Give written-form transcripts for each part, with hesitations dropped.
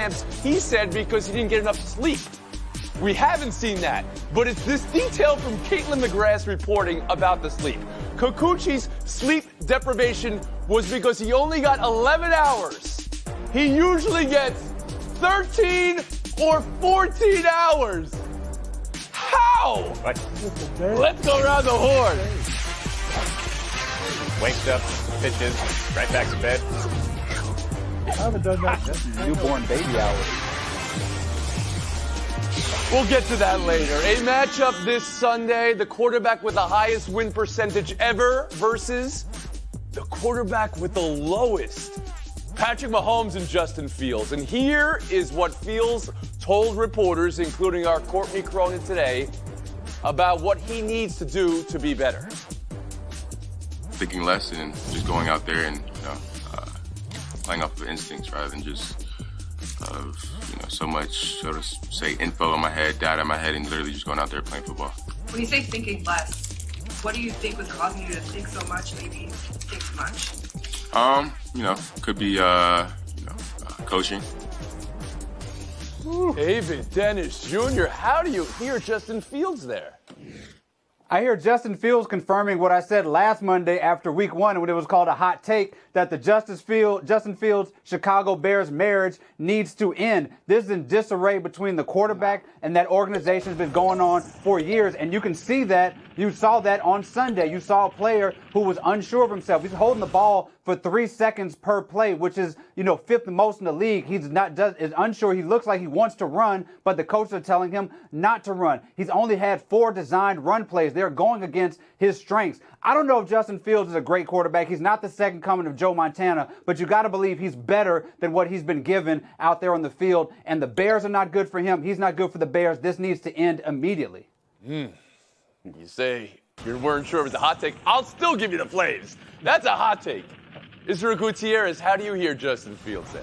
cramps, he said because he didn't get enough sleep. We haven't seen that, but it's this detail from Caitlin McGrath reporting about the sleep. Kikuchi's sleep deprivation was because he only got 11 hours. He usually gets 13 or 14 hours. How? What? Let's go around the horn. Wakes up, pitches, right back to bed. I haven't done that. Newborn baby hours. We'll get to that later. A matchup this Sunday, the quarterback with the highest win percentage ever versus the quarterback with the lowest. Patrick Mahomes and Justin Fields. And here is what Fields told reporters, including our Courtney Cronin today, about what he needs to do to be better. Thinking less and just going out there and, playing off of instincts rather than just so much, so to say, info in my head, data in my head, and literally just going out there playing football. When you say thinking less, what do you think was causing you to think so much, maybe think too much? Could be, coaching. David Dennis Jr., how do you hear Justin Fields there? I hear Justin Fields confirming what I said last Monday after week 1 when it was called a hot take, that the Justin Fields Chicago Bears marriage needs to end. This is in disarray between the quarterback and that organization has been going on for years. And you can see that. You saw that on Sunday. You saw a player who was unsure of himself. He's holding the ball for 3 seconds per play, which is, fifth most in the league. Is unsure. He looks like he wants to run, but the coaches are telling him not to run. He's only had 4 designed run plays. They're going against his strengths. I don't know if Justin Fields is a great quarterback. He's not the second coming of Joe Montana, but you got to believe he's better than what he's been given out there on the field. And the Bears are not good for him. He's not good for the Bears. This needs to end immediately. You say you weren't sure if it's a hot take. I'll still give you the plays. That's a hot take. Israel Gutierrez, how do you hear Justin Fields say?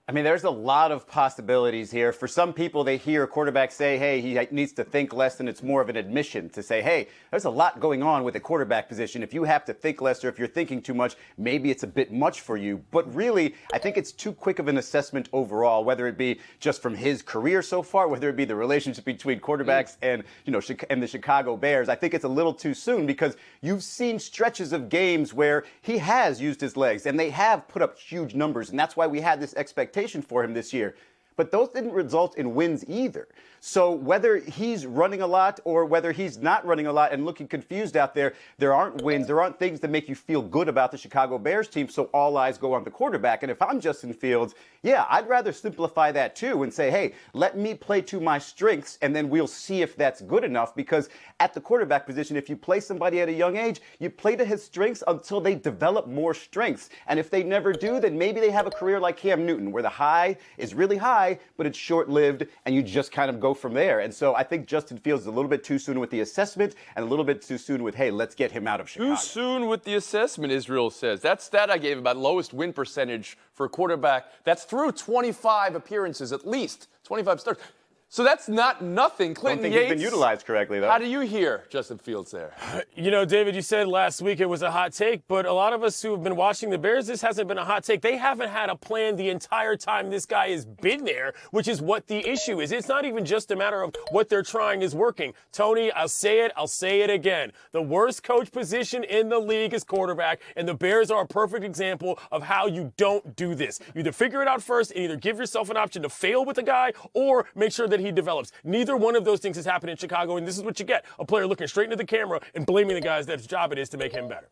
I mean, there's a lot of possibilities here. For some people, they hear a quarterback say, hey, he needs to think less, and it's more of an admission to say, hey, there's a lot going on with the quarterback position. If you have to think less or if you're thinking too much, maybe it's a bit much for you. But really, I think it's too quick of an assessment overall, whether it be just from his career so far, whether it be the relationship between quarterbacks and the Chicago Bears. I think it's a little too soon because you've seen stretches of games where he has used his legs and they have put up huge numbers, and that's why we had this expectation for him this year. But those didn't result in wins either. So whether he's running a lot or whether he's not running a lot and looking confused out there, there aren't wins. There aren't things that make you feel good about the Chicago Bears team, so all eyes go on the quarterback. And if I'm Justin Fields, yeah, I'd rather simplify that too and say, hey, let me play to my strengths, and then we'll see if that's good enough. Because at the quarterback position, if you play somebody at a young age, you play to his strengths until they develop more strengths. And if they never do, then maybe they have a career like Cam Newton, where the high is really high, but it's short-lived, and you just kind of go from there. And so I think Justin Fields is a little bit too soon with the assessment and a little bit too soon with, hey, let's get him out of Chicago. Too soon with the assessment, Israel says. That stat I gave about lowest win percentage for a quarterback, that's through 25 appearances, at least 25 starts. So that's not nothing. Clinton Yates, Yates, he's been utilized correctly, though. How do you hear Justin Fields there? David, you said last week it was a hot take, but a lot of us who have been watching the Bears, this hasn't been a hot take. They haven't had a plan the entire time this guy has been there, which is what the issue is. It's not even just a matter of what they're trying is working. Tony, I'll say it again. The worst coach position in the league is quarterback, and the Bears are a perfect example of how you don't do this. You either figure it out first and either give yourself an option to fail with the guy or make sure that he develops. Neither one of those things has happened in Chicago, and this is what you get. A player looking straight into the camera and blaming the guys that's job it is to make him better.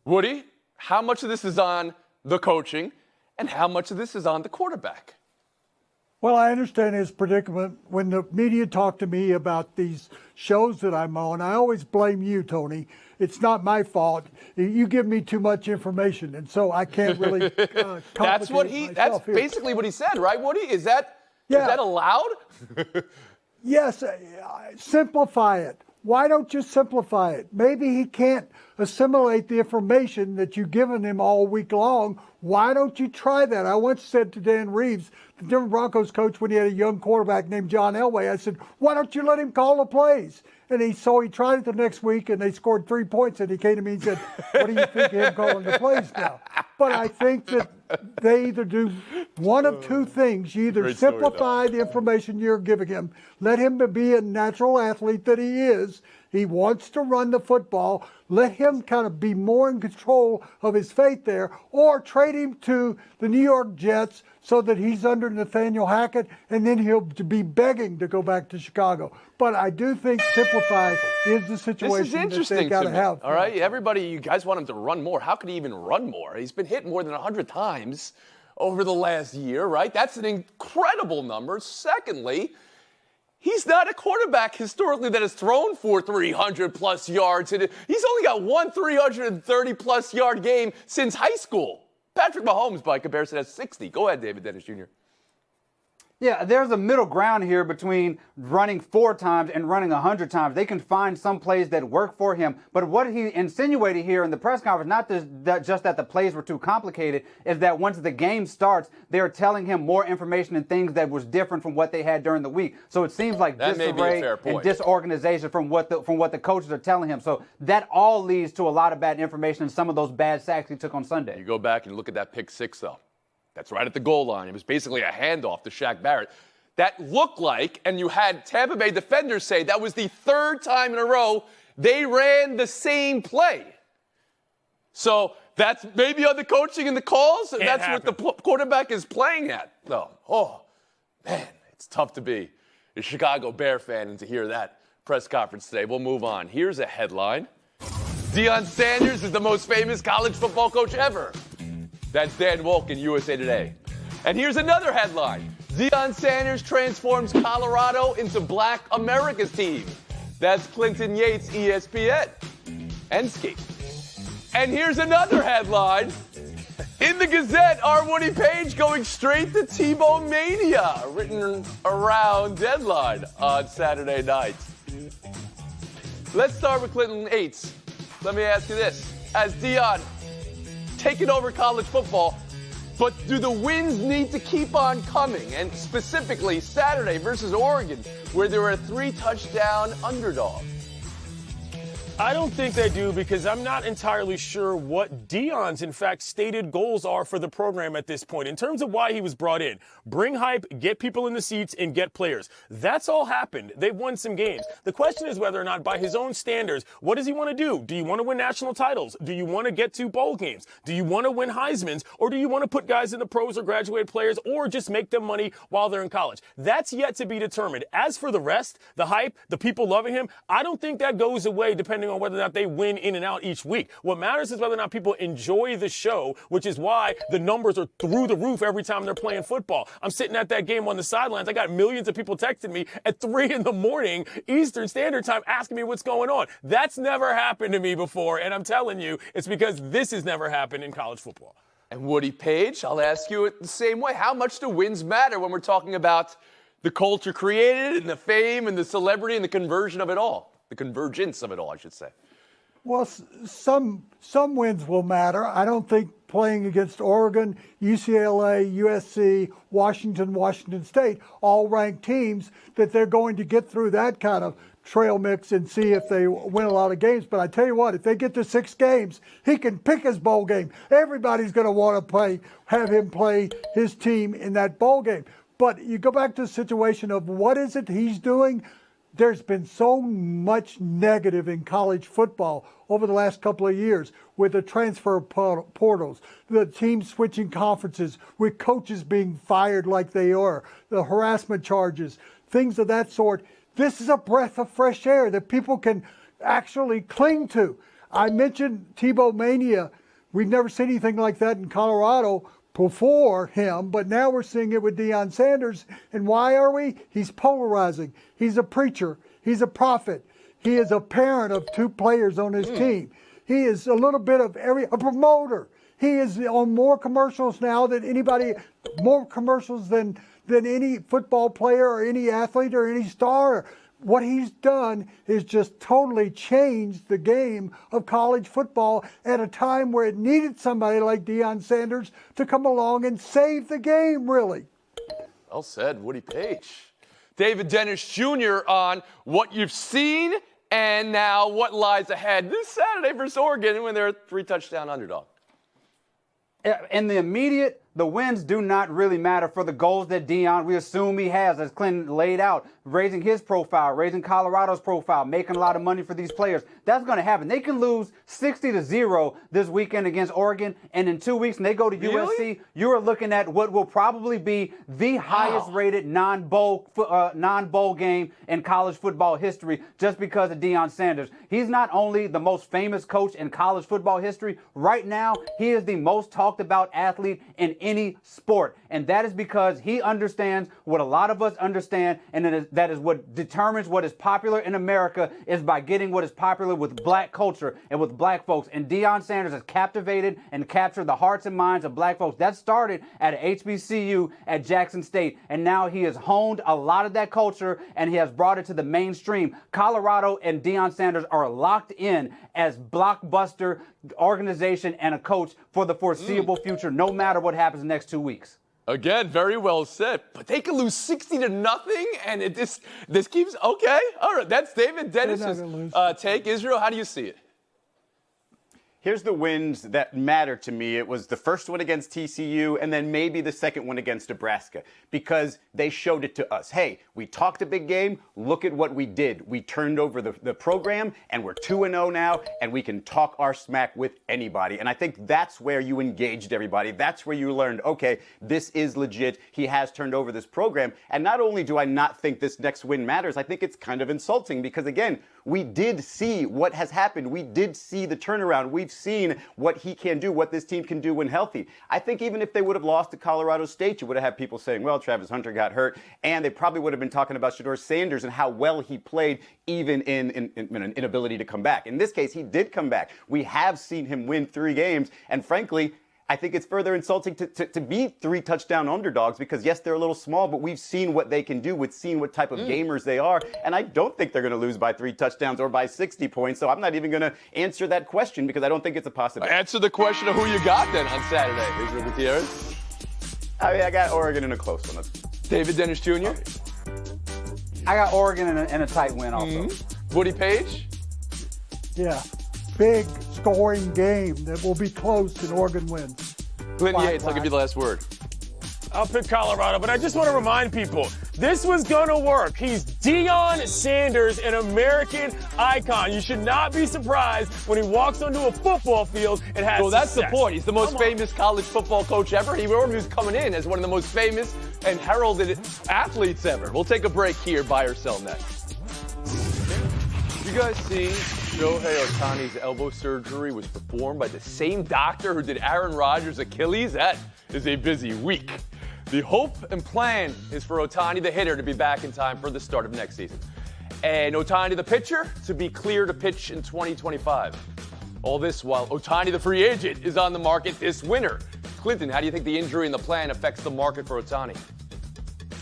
Woody, how much of this is on the coaching and how much of this is on the quarterback? Well, I understand his predicament. When the media talk to me about these shows that I'm on, I always blame you, Tony. It's not my fault. You give me too much information, and so I can't really That's basically what he said, right, Woody? Is that allowed? Yes, simplify it. Why don't you simplify it? Maybe he can't assimilate the information that you've given him all week long. Why don't you try that? I once said to Dan Reeves, the Denver Broncos coach, when he had a young quarterback named John Elway, I said, why don't you let him call the plays? And he tried it the next week, and they scored 3 points, and he came to me and said, what do you think of him calling the plays now? But I think that they either do one of two things. You either simplify the information you're giving him, let him be a natural athlete that he is. He wants to run the football. Let him kind of be more in control of his fate there, or trade him to the New York Jets so that he's under Nathaniel Hackett, and then he'll be begging to go back to Chicago. But I do think simplify is the situation that they got to have. All right, everybody, you guys want him to run more. How could he even run more? He's been hit more than 100 times over the last year, right? That's an incredible number. Secondly, he's not a quarterback historically that has thrown for 300-plus yards. He's only got one 330-plus yard game since high school. Patrick Mahomes, by comparison, has 60. Go ahead, David Dennis Jr. Yeah, there's a middle ground here between running 4 times and running 100 times. They can find some plays that work for him. But what he insinuated here in the press conference, not just that the plays were too complicated, is that once the game starts, they're telling him more information and things that was different from what they had during the week. So it seems like disarray and disorganization from what the coaches are telling him. So that all leads to a lot of bad information and some of those bad sacks he took on Sunday. You go back and look at that pick 6, though. That's right at the goal line. It was basically a handoff to Shaq Barrett. That looked like, and you had Tampa Bay defenders say that was the 3rd time in a row they ran the same play. So that's maybe on the coaching and the calls. And that's what the quarterback is playing at. No. Oh, man, it's tough to be a Chicago Bear fan and to hear that press conference today. We'll move on. Here's a headline. Deion Sanders is the most famous college football coach ever. That's Dan Wolk in USA Today. And here's another headline. Deion Sanders transforms Colorado into Black America's team. That's Clinton Yates, ESPN. And Skate. And here's another headline. In the Gazette, our Woody Page going straight to Tebow Mania, written around deadline on Saturday night. Let's start with Clinton Yates. Let me ask you this. As Deion taking over college football, but do the wins need to keep on coming? And specifically Saturday versus Oregon, where they were a 3-touchdown underdog. I don't think they do, because I'm not entirely sure what Deion's, in fact, stated goals are for the program at this point in terms of why he was brought in. Bring hype, get people in the seats, and get players. That's all happened. They've won some games. The question is whether or not, by his own standards, what does he want to do? Do you want to win national titles? Do you want to get to bowl games? Do you want to win Heismans? Or do you want to put guys in the pros or graduated players, or just make them money while they're in college? That's yet to be determined. As for the rest, the hype, the people loving him, I don't think that goes away depending on whether or not they win in and out each week. What matters is whether or not people enjoy the show, which is why the numbers are through the roof every time they're playing football. I'm sitting at that game on the sidelines. I got millions of people texting me at 3 a.m. Eastern Standard Time asking me what's going on. That's never happened to me before, and I'm telling you, it's because this has never happened in college football. And Woody Page, I'll ask you it the same way. How much do wins matter when we're talking about the culture created and the fame and the celebrity and the conversion of it all? The convergence of it all, I should say. Well, some wins will matter. I don't think playing against Oregon, UCLA, USC, Washington State, all ranked teams, that they're going to get through that kind of trail mix and see if they win a lot of games. But I tell you what, if they get to 6 games, he can pick his bowl game. Everybody's going to want to have him play his team in that bowl game. But you go back to the situation of what is it he's doing? There's been so much negative in college football over the last couple of years with the transfer portals, the teams switching conferences, with coaches being fired like they are, the harassment charges, things of that sort. This is a breath of fresh air that people can actually cling to. I mentioned Tebow Mania. We've never seen anything like that in Colorado before him, but now we're seeing it with Deion Sanders. And why are we? He's polarizing. He's a preacher. He's a prophet. He is a parent of 2 players on his team. He is a little bit of a promoter. He is on more commercials now than anybody, more commercials than any football player or any athlete or any star. what he's done is just totally changed the game of college football at a time where it needed somebody like Deion Sanders to come along and save the game, really. Well said, Woody Page. David Dennis Jr. on what you've seen and now what lies ahead this Saturday versus Oregon when they're a 3-touchdown underdog. In the immediate, the wins do not really matter for the goals that Deion, we assume he has, as Clinton laid out, raising his profile, raising Colorado's profile, making a lot of money for these players. That's going to happen. They can lose 60-0 this weekend against Oregon, and in 2 weeks, when they go to USC, you are looking at what will probably be the highest-rated non-bowl game in college football history just because of Deion Sanders. He's not only the most famous coach in college football history, right now, he is the most talked about athlete in any sport. And that is because he understands what a lot of us understand, and that is what determines what is popular in America is by getting what is popular with black culture and with black folks. And Deion Sanders has captivated and captured the hearts and minds of black folks. That started at HBCU at Jackson State, and now he has honed a lot of that culture and he has brought it to the mainstream. Colorado and Deion Sanders are locked in as blockbuster organization and a coach for the foreseeable future, no matter what happens in the next 2 weeks. Again, very well said. But they can lose 60-0, and this keeps okay. All right, that's David Dennis's take. Israel, how do you see it? Here's the wins that matter to me. It was the first one against TCU and then maybe the second one against Nebraska because they showed it to us. Hey, we talked a big game. Look at what we did. We turned over the program and we're 2-0 now and we can talk our smack with anybody. And I think that's where you engaged everybody. That's where you learned, okay, this is legit. He has turned over this program. And not only do I not think this next win matters, I think it's kind of insulting because, again, we did see what has happened. We did see the turnaround. We've seen what he can do, what this team can do when healthy. I think even if they would have lost to Colorado State, you would have had people saying, well, Travis Hunter got hurt. And they probably would have been talking about Shedeur Sanders and how well he played even in an inability to come back. In this case, he did come back. We have seen him win 3 games. And frankly, I think it's further insulting to be 3-touchdown underdogs because, yes, they're a little small, but we've seen what they can do. We've seen what type of gamers they are. And I don't think they're going to lose by 3 touchdowns or by 60 points. So I'm not even going to answer that question because I don't think it's a possibility. Answer the question of who you got then on Saturday, Israel Gutierrez. I mean, I got Oregon in a close one. David Dennis Jr. I got Oregon in a tight win also. Woody Page. Yeah, big scoring game that will be close and Oregon wins. Clinton Yates, I'll give you the last word. I'll pick Colorado, but I just want to remind people, this was going to work. He's Deion Sanders, an American icon. You should not be surprised when he walks onto a football field and has Well, that's success. the point. He's the most famous college football coach ever. He was coming in as one of the most famous and heralded athletes ever. We'll take a break here, buy or sell next. You guys see Shohei Ohtani's elbow surgery was performed by the same doctor who did Aaron Rodgers' Achilles? That is a busy week. The hope and plan is for Ohtani, the hitter, to be back in time for the start of next season. And Ohtani, the pitcher, to be clear to pitch in 2025. All this while Ohtani, the free agent, is on the market this winter. Clinton, how do you think the injury and the plan affects the market for Ohtani?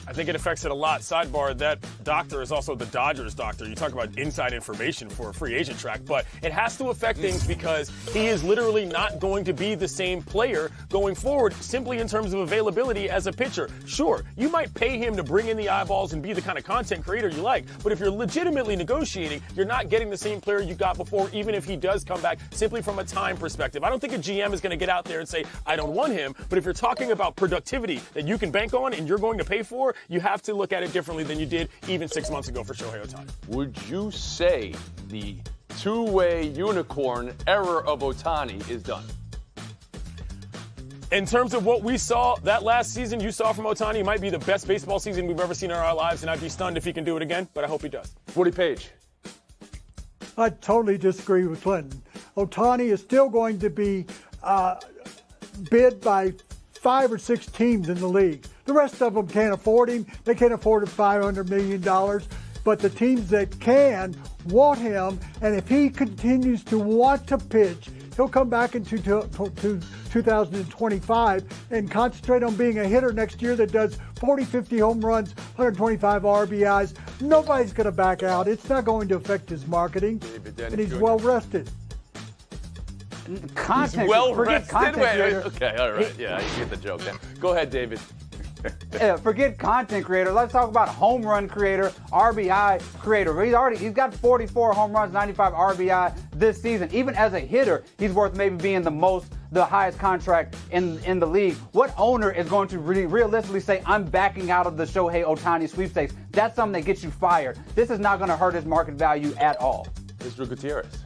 I think it affects it a lot. Sidebar, that doctor is also the Dodgers doctor. You talk about inside information for a free agent track, but it has to affect things because he is literally not going to be the same player going forward simply in terms of availability as a pitcher. Sure, you might pay him to bring in the eyeballs and be the kind of content creator you like, but if you're legitimately negotiating, you're not getting the same player you got before, even if he does come back simply from a time perspective. I don't think a GM is going to get out there and say, I don't want him, but if you're talking about productivity that you can bank on and you're going to pay for, you have to look at it differently than you did even 6 months ago for Shohei Ohtani. Would you say the two-way unicorn era of Ohtani is done? In terms of what we saw that last season, you saw from Ohtani, it might be the best baseball season we've ever seen in our lives, and I'd be stunned if he can do it again, but I hope he does. Woody Page. I totally disagree with Clinton. Ohtani is still going to be bid by 5 or 6 teams in the league. The rest of them can't afford him. They can't afford him $500 million. But the teams that can want him, and if he continues to want to pitch, He'll come back in 2025 and concentrate on being a hitter next year that does 40, 50 home runs, 125 RBIs. Nobody's going to back out. It's not going to affect his marketing, and he's well rested. He's well rested. Okay, all right. Yeah, you get the joke. Now. Go ahead, David. Forget content creator. Let's talk about home run creator, RBI creator. He's got 44 home runs, 95 RBI this season. Even as a hitter, he's worth maybe being the highest contract in the league. What owner is going to realistically say, I'm backing out of the Shohei Ohtani sweepstakes? That's something that gets you fired. This is not going to hurt his market value at all. Mr. Gutierrez.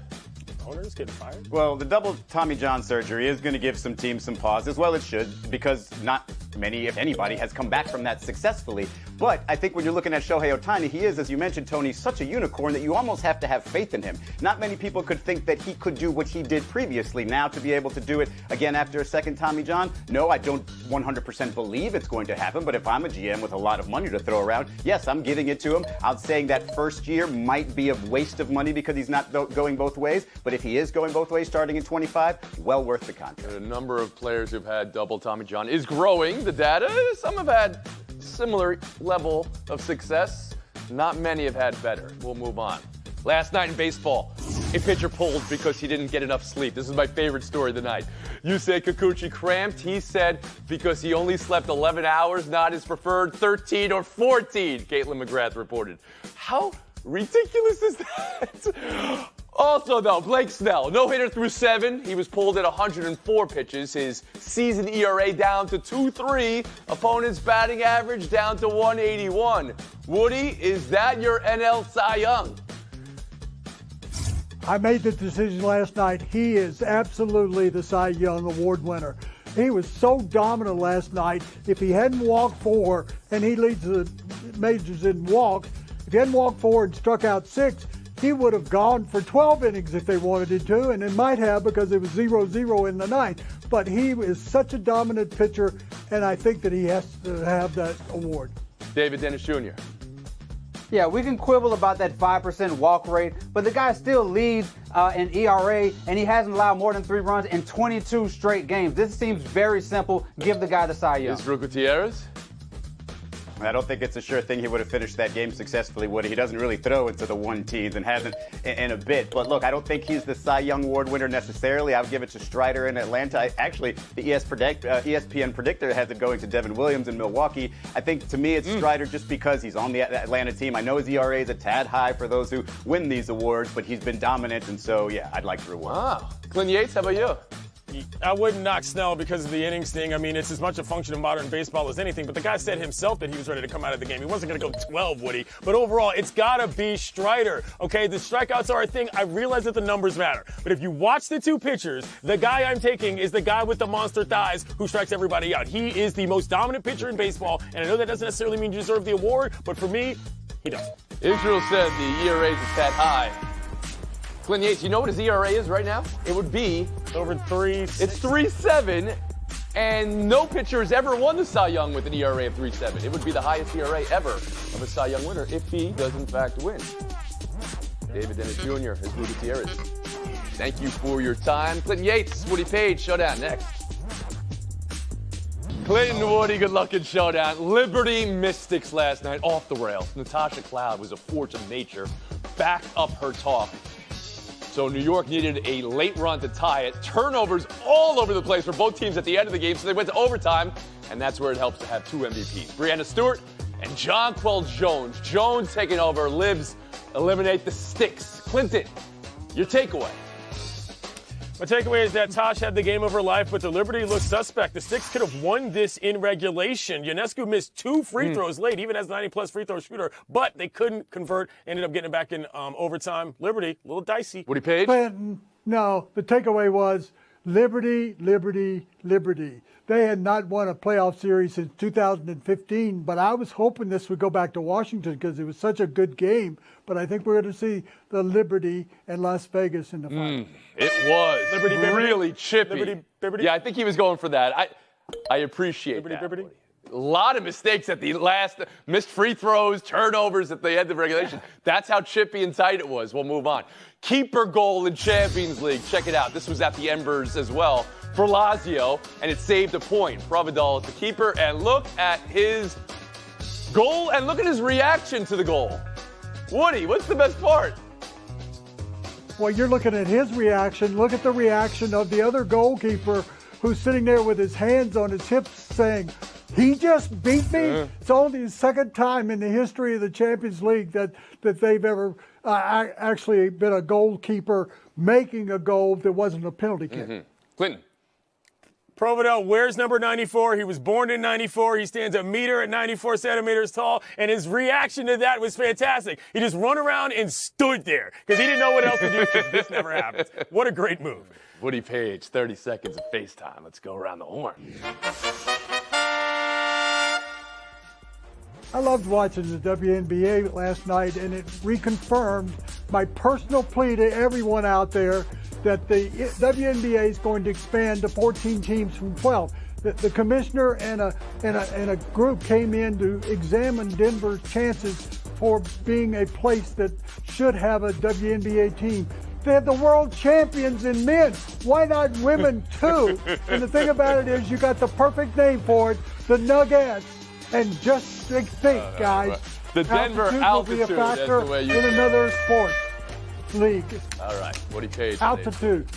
Owners getting fired? Well, the double Tommy John surgery is going to give some teams some pause, as well it should, because not many, if anybody, has come back from that successfully. But I think when you're looking at Shohei Ohtani, he is, as you mentioned, Tony, such a unicorn that you almost have to have faith in him. Not many people could think that he could do what he did previously. Now to be able to do it again after a second Tommy John, no, I don't 100% believe it's going to happen. But if I'm a GM with a lot of money to throw around, yes, I'm giving it to him. I'm saying that first year might be a waste of money because he's not going both ways. But if he is going both ways starting in 25, well worth the contract. The number of players who've had double Tommy John is growing. The data, some have had similar level of success. Not many have had better. We'll move on. Last night in baseball, a pitcher pulled because he didn't get enough sleep. This is my favorite story of the night. Yusei Kikuchi cramped. He said because he only slept 11 hours, not his preferred 13 or 14, Caitlin McGrath reported. How ridiculous is that? Also, though, Blake Snell, no-hitter through 7. He was pulled at 104 pitches. His season ERA down to 2.3. Opponent's batting average down to 181. Woody, is that your NL Cy Young? I made the decision last night. He is absolutely the Cy Young Award winner. He was so dominant last night. If he hadn't walked 4, and he leads the majors in walks, if he hadn't walked 4 and struck out 6, he would have gone for 12 innings if they wanted him to, and it might have because it was 0-0 in the ninth. But he is such a dominant pitcher, and I think that he has to have that award. David Dennis Jr. Yeah, we can quibble about that 5% walk rate, but the guy still leads in ERA, and he hasn't allowed more than 3 runs in 22 straight games. This seems very simple. Give the guy the Cy Young. Israel Gutierrez? I don't think it's a sure thing he would have finished that game successfully, Woody. He doesn't really throw into the 1-teens and hasn't in a bit. But look, I don't think he's the Cy Young Award winner necessarily. I would give it to Strider in Atlanta. Actually, the ESPN predictor has it going to Devin Williams in Milwaukee. I think, to me, it's Strider just because he's on the Atlanta team. I know his ERA is a tad high for those who win these awards, but he's been dominant, and so, yeah, I'd like to reward him. Wow. Clint Yates, how about you? I wouldn't knock Snell because of the innings thing. I mean, it's as much a function of modern baseball as anything. But the guy said himself that he was ready to come out of the game. He wasn't going to go 12, Woody. But overall, it's got to be Strider. Okay, the strikeouts are a thing. I realize that the numbers matter. But if you watch the 2 pitchers, the guy I'm taking is the guy with the monster thighs who strikes everybody out. He is the most dominant pitcher in baseball. And I know that doesn't necessarily mean you deserve the award. But for me, he doesn't. Israel said the ERA is that high. Clint Yates, you know what his ERA is right now? It would be over 3. It's 3.7, and no pitcher has ever won the Cy Young with an ERA of 3.7. It would be the highest ERA ever of a Cy Young winner if he does in fact win. David Dennis Jr., his Woody Gutierrez. Thank you for your time. Clinton Yates, Woody Page, Showdown next. Clinton Woody, good luck in Showdown. Liberty Mystics last night, off the rails. Natasha Cloud was a force of nature. Back up her talk. So New York needed a late run to tie it. Turnovers all over the place for both teams at the end of the game, so they went to overtime, and that's where it helps to have 2 MVPs. Breanna Stewart and Jonquel Jones. Jones taking over. Libs eliminate the sticks. Clinton, your takeaway. My takeaway is that Tosh had the game of her life, but the Liberty looks suspect. The Sticks could have won this in regulation. Ionescu missed 2 free throws late, even as 90-plus free throw shooter, but they couldn't convert. Ended up getting it back in overtime. Liberty, a little dicey. Woody Page? Clinton, no, the takeaway was Liberty, Liberty, Liberty. They had not won a playoff series since 2015, but I was hoping this would go back to Washington because it was such a good game. But I think we're going to see the Liberty and Las Vegas in the final. It was Liberty, really chippy. Liberty. Yeah, I think he was going for that. I appreciate Liberty, that. Liberty. Woody. A lot of mistakes at the last, missed free throws, turnovers at the end of regulation. That's how chippy and tight it was. We'll move on. Keeper goal in Champions League. Check it out. This was at the Embers as well for Lazio, and it saved a point. Provedel is the keeper, and look at his goal, and look at his reaction to the goal. Woody, what's the best part? Well, you're looking at his reaction. Look at the reaction of the other goalkeeper who's sitting there with his hands on his hips saying, he just beat me. It's only the second time in the history of the Champions League that they've ever actually been a goalkeeper making a goal that wasn't a penalty kick. Clinton. Provedel wears number 94. He was born in 94. He stands a meter at 94 centimeters tall, and his reaction to that was fantastic. He just run around and stood there because he didn't know what else to do because this never happens. What a great move. Woody Page, 30 seconds of FaceTime. Let's go around the horn. I loved watching the WNBA last night, and it reconfirmed my personal plea to everyone out there that the WNBA is going to expand to 14 teams from 12. The commissioner and a group came in to examine Denver's chances for being a place that should have a WNBA team. They have the world champions in men. Why not women too? And the thing about it is you got the perfect name for it, the Nuggets. And just think, guys, the Denver altitude will be a factor that's the way you in another sport league. All right, Woody Page. Altitude.